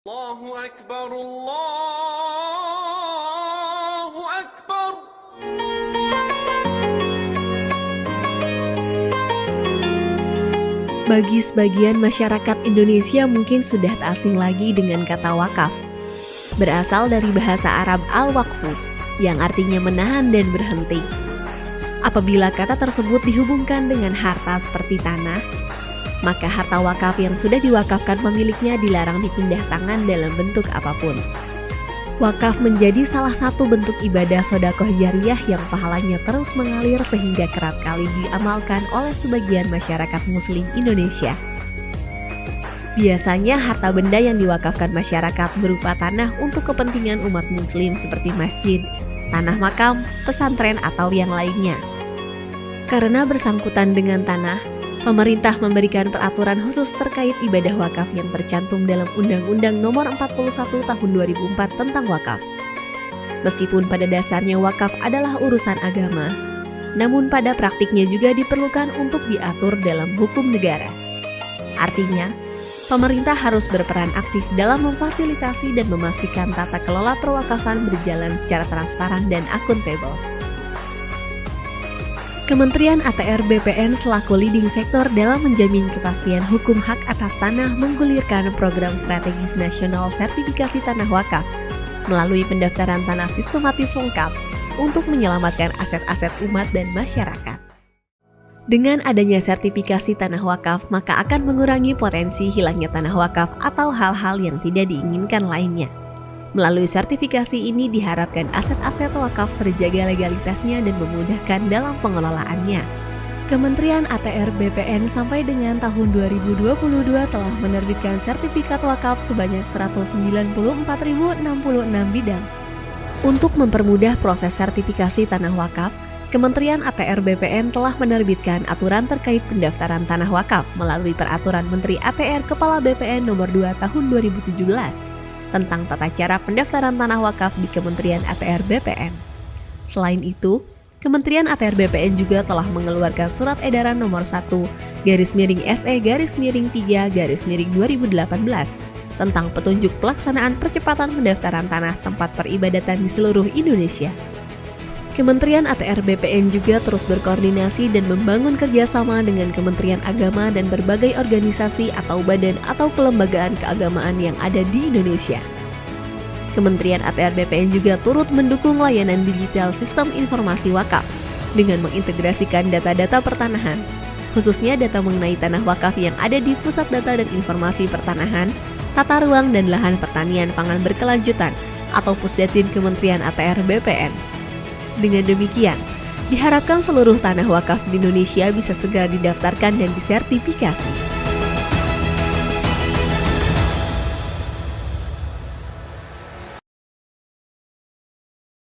Allahu Akbar, Allahu Akbar. Bagi sebagian masyarakat Indonesia mungkin sudah tak asing lagi dengan kata wakaf. Berasal dari bahasa Arab al-waqfu, yang artinya menahan dan berhenti. Apabila kata tersebut dihubungkan dengan harta seperti tanah, maka harta wakaf yang sudah diwakafkan pemiliknya dilarang dipindah tangan dalam bentuk apapun. Wakaf menjadi salah satu bentuk ibadah sedekah jariyah yang pahalanya terus mengalir sehingga kerap kali diamalkan oleh sebagian masyarakat muslim Indonesia. Biasanya harta benda yang diwakafkan masyarakat berupa tanah untuk kepentingan umat muslim seperti masjid, tanah makam, pesantren, atau yang lainnya. Karena bersangkutan dengan tanah, pemerintah memberikan peraturan khusus terkait ibadah wakaf yang tercantum dalam Undang-Undang Nomor 41 Tahun 2004 tentang wakaf. Meskipun pada dasarnya wakaf adalah urusan agama, namun pada praktiknya juga diperlukan untuk diatur dalam hukum negara. Artinya, pemerintah harus berperan aktif dalam memfasilitasi dan memastikan tata kelola perwakafan berjalan secara transparan dan akuntabel. Kementerian ATR BPN selaku leading sektor dalam menjamin kepastian hukum hak atas tanah menggulirkan program strategis nasional sertifikasi tanah wakaf melalui pendaftaran tanah sistematis lengkap untuk menyelamatkan aset-aset umat dan masyarakat. Dengan adanya sertifikasi tanah wakaf, maka akan mengurangi potensi hilangnya tanah wakaf atau hal-hal yang tidak diinginkan lainnya. Melalui sertifikasi ini diharapkan aset-aset wakaf terjaga legalitasnya dan memudahkan dalam pengelolaannya. Kementerian ATR BPN sampai dengan tahun 2022 telah menerbitkan sertifikat wakaf sebanyak 194.066 bidang. Untuk mempermudah proses sertifikasi tanah wakaf, Kementerian ATR BPN telah menerbitkan aturan terkait pendaftaran tanah wakaf melalui Peraturan Menteri ATR Kepala BPN Nomor 2 Tahun 2017 tentang tata cara pendaftaran tanah wakaf di Kementerian ATR BPN. Selain itu, Kementerian ATR BPN juga telah mengeluarkan Surat Edaran Nomor 1/SE-3/2018 tentang petunjuk pelaksanaan percepatan pendaftaran tanah tempat peribadatan di seluruh Indonesia. Kementerian ATR BPN juga terus berkoordinasi dan membangun kerjasama dengan Kementerian Agama dan berbagai organisasi atau badan atau kelembagaan keagamaan yang ada di Indonesia. Kementerian ATR BPN juga turut mendukung layanan digital sistem informasi wakaf dengan mengintegrasikan data-data pertanahan, khususnya data mengenai tanah wakaf yang ada di Pusat Data dan Informasi Pertanahan, Tata Ruang dan Lahan Pertanian Pangan Berkelanjutan atau Pusdatin Kementerian ATR BPN. Dengan demikian, diharapkan seluruh tanah wakaf di Indonesia bisa segera didaftarkan dan disertifikasi.